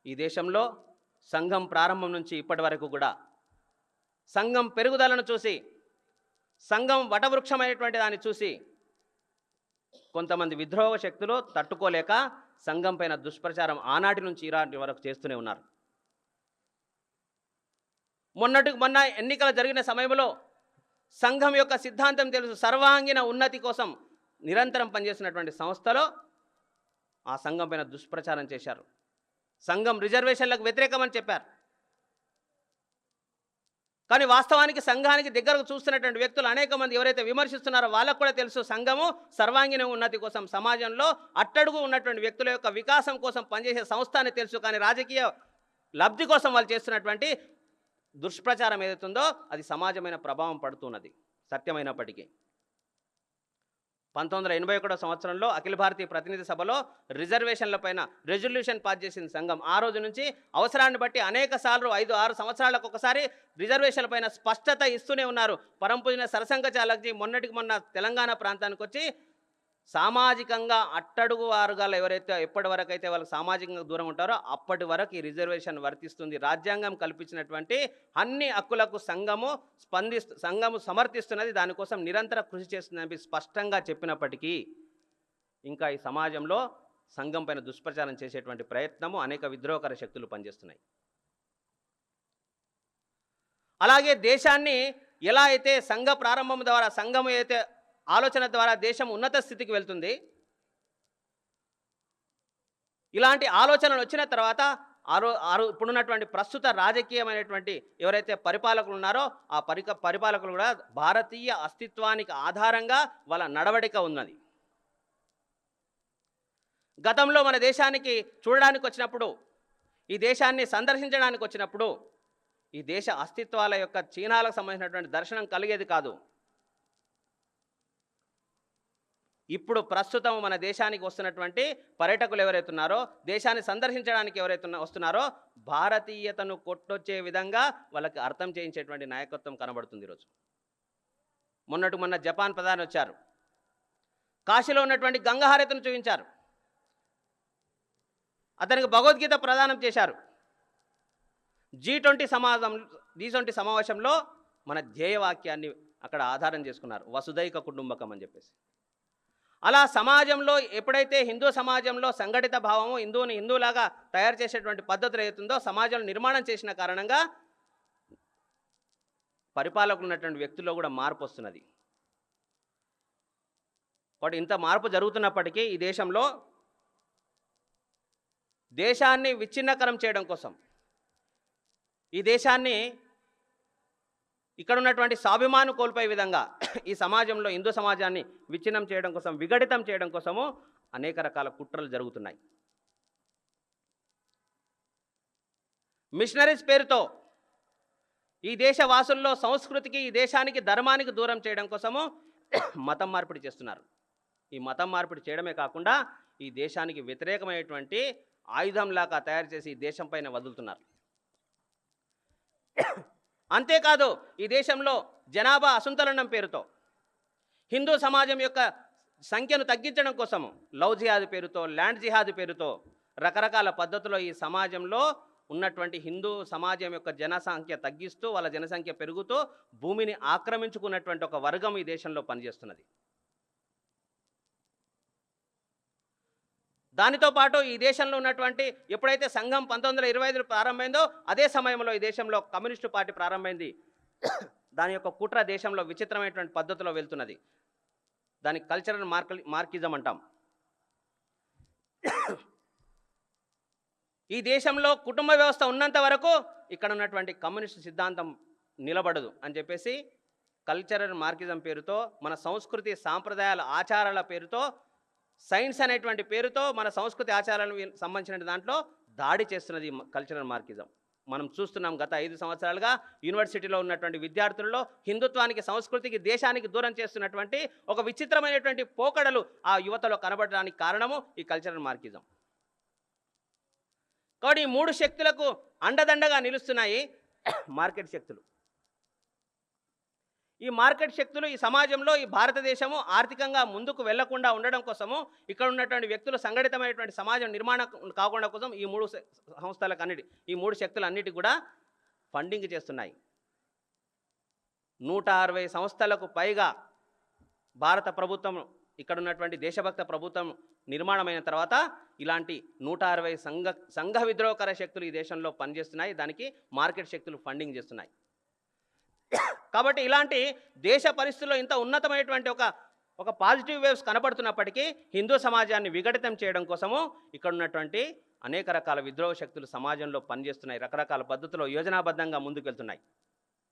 ఈ దేశంలో సంఘం ప్రారంభం నుంచి ఇప్పటి వరకు కూడా సంఘం పెరుగుదలను చూసి, సంఘం వటవృక్షమైనటువంటి దాన్ని చూసి కొంతమంది విద్రోహ శక్తులు తట్టుకోలేక సంఘం పైన దుష్ప్రచారం ఆనాటి నుంచి ఈనాటి వరకు చేస్తూనే ఉన్నారు. మొన్న ఎన్నికలు జరిగిన సమయంలో సంఘం యొక్క సిద్ధాంతం తెలుసు, సర్వాంగీణ ఉన్నతి కోసం నిరంతరం పనిచేస్తున్నటువంటి సంస్థలో ఆ సంఘం పైన దుష్ప్రచారం చేశారు. సంఘం రిజర్వేషన్లకు వ్యతిరేకమని చెప్పారు. కానీ వాస్తవానికి సంఘానికి దగ్గరకు చూస్తున్నటువంటి వ్యక్తులు అనేక మంది ఎవరైతే విమర్శిస్తున్నారో వాళ్ళకు కూడా తెలుసు, సంఘము సర్వాంగీణ ఉన్నతి కోసం, సమాజంలో అట్టడుగు ఉన్నటువంటి వ్యక్తుల యొక్క వికాసం కోసం పనిచేసే సంస్థ అని తెలుసు. కానీ రాజకీయ లబ్ధి కోసం వాళ్ళు చేస్తున్నటువంటి దుష్ప్రచారం ఏదైతుందో అది సమాజమైన ప్రభావం పడుతున్నది. సత్యమైనప్పటికీ 1981 సంవత్సరంలో అఖిల భారతీయ ప్రతినిధి సభలో రిజర్వేషన్ల పైన రెజల్యూషన్ పాస్ చేసిన సంఘం ఆ రోజు నుంచి అవసరాన్ని బట్టి అనేక సార్లు 5-6 సంవత్సరాలకు ఒకసారి రిజర్వేషన్ల పైన స్పష్టత ఇస్తూనే ఉన్నారు. పరంపూజిన సరసంఘ చాలక్జీ మొన్నటికి మొన్న తెలంగాణ ప్రాంతానికి వచ్చి సామాజికంగా అట్టడుగు వారుగా ఎవరైతే ఎప్పటి వరకు అయితే వాళ్ళకి సామాజికంగా దూరం ఉంటారో అప్పటి వరకు ఈ రిజర్వేషన్ వర్తిస్తుంది. రాజ్యాంగం కల్పించినటువంటి అన్ని హక్కులకు సంఘము సమర్థిస్తున్నది, దానికోసం నిరంతర కృషి చేస్తుందని స్పష్టంగా చెప్పినప్పటికీ ఇంకా ఈ సమాజంలో సంఘం పైన దుష్ప్రచారం చేసేటువంటి ప్రయత్నము అనేక విద్రోహకర శక్తులు పనిచేస్తున్నాయి. అలాగే దేశాన్ని ఎలా అయితే సంఘ ప్రారంభం ద్వారా, సంఘం అయితే ఆలోచన ద్వారా దేశం ఉన్నత స్థితికి వెళ్తుంది, ఇలాంటి ఆలోచనలు వచ్చిన తర్వాత ఇప్పుడున్నటువంటి ప్రస్తుత రాజకీయమైనటువంటి ఎవరైతే పరిపాలకులు ఉన్నారో ఆ పరిపాలకులు కూడా భారతీయ అస్తిత్వానికి ఆధారంగా వాళ్ళ నడవడిక ఉన్నది. గతంలో మన దేశానికి చూడడానికి వచ్చినప్పుడు, ఈ దేశాన్ని సందర్శించడానికి వచ్చినప్పుడు ఈ దేశ అస్తిత్వాల యొక్క చిహ్నాలకు సంబంధించినటువంటి దర్శనం కలిగేది కాదు. ఇప్పుడు ప్రస్తుతం మన దేశానికి వస్తున్నటువంటి పర్యాటకులు ఎవరైతే ఉన్నారో, దేశాన్ని సందర్శించడానికి ఎవరైతే వస్తున్నారో భారతీయతను కొట్టొచ్చే విధంగా వాళ్ళకి అర్థం చేయించేటువంటి నాయకత్వం కనబడుతుంది ఈరోజు. మొన్న జపాన్ ప్రధాని వచ్చారు, కాశీలో ఉన్నటువంటి గంగాహారతిని చూపించారు, అతనికి భగవద్గీత ప్రదానం చేశారు. G20 సమావేశంలో మన ధ్యేయవాక్యాన్ని అక్కడ ఆధారం చేసుకున్నారు, వసుదైక కుటుంబకం అని చెప్పేసి. అలా సమాజంలో ఎప్పుడైతే హిందూ సమాజంలో సంఘటిత భావము, హిందువులాగా తయారు చేసేటువంటి పద్ధతులు అవుతుందో సమాజంలో నిర్మాణం చేసిన కారణంగా పరిపాలకులు ఉన్నటువంటి వ్యక్తుల్లో కూడా మార్పు వస్తున్నది. కాబట్టి ఇంత మార్పు జరుగుతున్నప్పటికీ ఈ దేశంలో దేశాన్ని విచ్ఛిన్నకరం చేయడం కోసం, ఈ దేశాన్ని ఇక్కడ ఉన్నటువంటి స్వాభిమానం కోల్పోయే విధంగా ఈ సమాజంలో హిందూ సమాజాన్ని విచ్ఛిన్నం చేయడం కోసం, విఘటితం చేయడం కోసము అనేక రకాల కుట్రలు జరుగుతున్నాయి. మిషనరీస్ పేరుతో ఈ దేశ వాసుల్లో సంస్కృతికి, ఈ దేశానికి, ధర్మానికి దూరం చేయడం కోసము మతం మార్పిడి చేస్తున్నారు. ఈ మతం మార్పిడి చేయడమే కాకుండా ఈ దేశానికి వ్యతిరేకమైనటువంటి ఆయుధంలాగా తయారు చేసి ఈ దేశం పైన వదులుతున్నారు. అంతేకాదు ఈ దేశంలో జనాభా అసంతులనం పేరుతో హిందూ సమాజం యొక్క సంఖ్యను తగ్గించడం కోసము లవ్ జిహాద్ పేరుతో, ల్యాండ్ జిహాద్ పేరుతో రకరకాల పద్ధతుల్లో ఈ సమాజంలో ఉన్నటువంటి హిందూ సమాజం యొక్క జనసంఖ్య తగ్గిస్తూ వాళ్ళ జనసంఖ్య పెరుగుతూ భూమిని ఆక్రమించుకున్నటువంటి ఒక వర్గం ఈ దేశంలో పనిచేస్తున్నది. దానితో పాటు ఈ దేశంలో ఉన్నటువంటి ఎప్పుడైతే సంఘం 1925 ప్రారంభమైందో అదే సమయంలో ఈ దేశంలో కమ్యూనిస్టు పార్టీ ప్రారంభమైంది. దాని యొక్క కుట్ర దేశంలో విచిత్రమైనటువంటి పద్ధతిలో వెళ్తున్నది. దానికి కల్చరల్ మార్కిజం అంటాం. ఈ దేశంలో కుటుంబ వ్యవస్థ ఉన్నంత వరకు ఇక్కడ ఉన్నటువంటి కమ్యూనిస్టు సిద్ధాంతం నిలబడదు అని చెప్పేసి కల్చరల్ మార్కిజం పేరుతో, మన సంస్కృతి సాంప్రదాయాల ఆచారాల పేరుతో, సైన్స్ అనేటువంటి పేరుతో మన సంస్కృతి ఆచారాలకు సంబంధించిన దాంట్లో దాడి చేస్తున్నది కల్చరల్ మార్కిజం. మనం చూస్తున్నాం గత 5 సంవత్సరాలుగా యూనివర్సిటీలో ఉన్నటువంటి విద్యార్థుల్లో హిందుత్వానికి, సంస్కృతికి, దేశానికి దూరం చేస్తున్నటువంటి ఒక విచిత్రమైనటువంటి పోకడలు ఆ యువతలో కనబడడానికి కారణము ఈ కల్చరల్ మార్కిజం. కాబట్టి ఈ 3 శక్తులకు అండదండగా నిలుస్తున్నాయి మార్కెట్ శక్తులు. ఈ మార్కెట్ శక్తులు ఈ సమాజంలో ఈ భారతదేశము ఆర్థికంగా ముందుకు వెళ్లకుండా ఉండడం కోసము ఇక్కడ ఉన్నటువంటి వ్యక్తులు సంఘటితమైనటువంటి సమాజం నిర్మాణం కాకుండా కోసం ఈ మూడు సంస్థలకు ఈ మూడు శక్తులన్నిటికీ కూడా ఫండింగ్ చేస్తున్నాయి. 160 సంస్థలకు పైగా భారత ప్రభుత్వం ఇక్కడ ఉన్నటువంటి దేశభక్త ప్రభుత్వం నిర్మాణమైన తర్వాత ఇలాంటి 160 సంఘ విద్రోహకర శక్తులు ఈ దేశంలో పనిచేస్తున్నాయి. దానికి మార్కెట్ శక్తులు ఫండింగ్ చేస్తున్నాయి. కాబట్టి ఇలాంటి దేశ పరిస్థితుల్లో ఇంత ఉన్నతమైనటువంటి ఒక పాజిటివ్ వేవ్స్ కనపడుతున్నప్పటికీ హిందూ సమాజాన్ని విఘటితం చేయడం కోసము ఇక్కడ ఉన్నటువంటి అనేక రకాల విద్రోహ శక్తులు సమాజంలో పనిచేస్తున్నాయి. రకరకాల పద్ధతుల్లో యోజనాబద్ధంగా ముందుకు వెళ్తున్నాయి.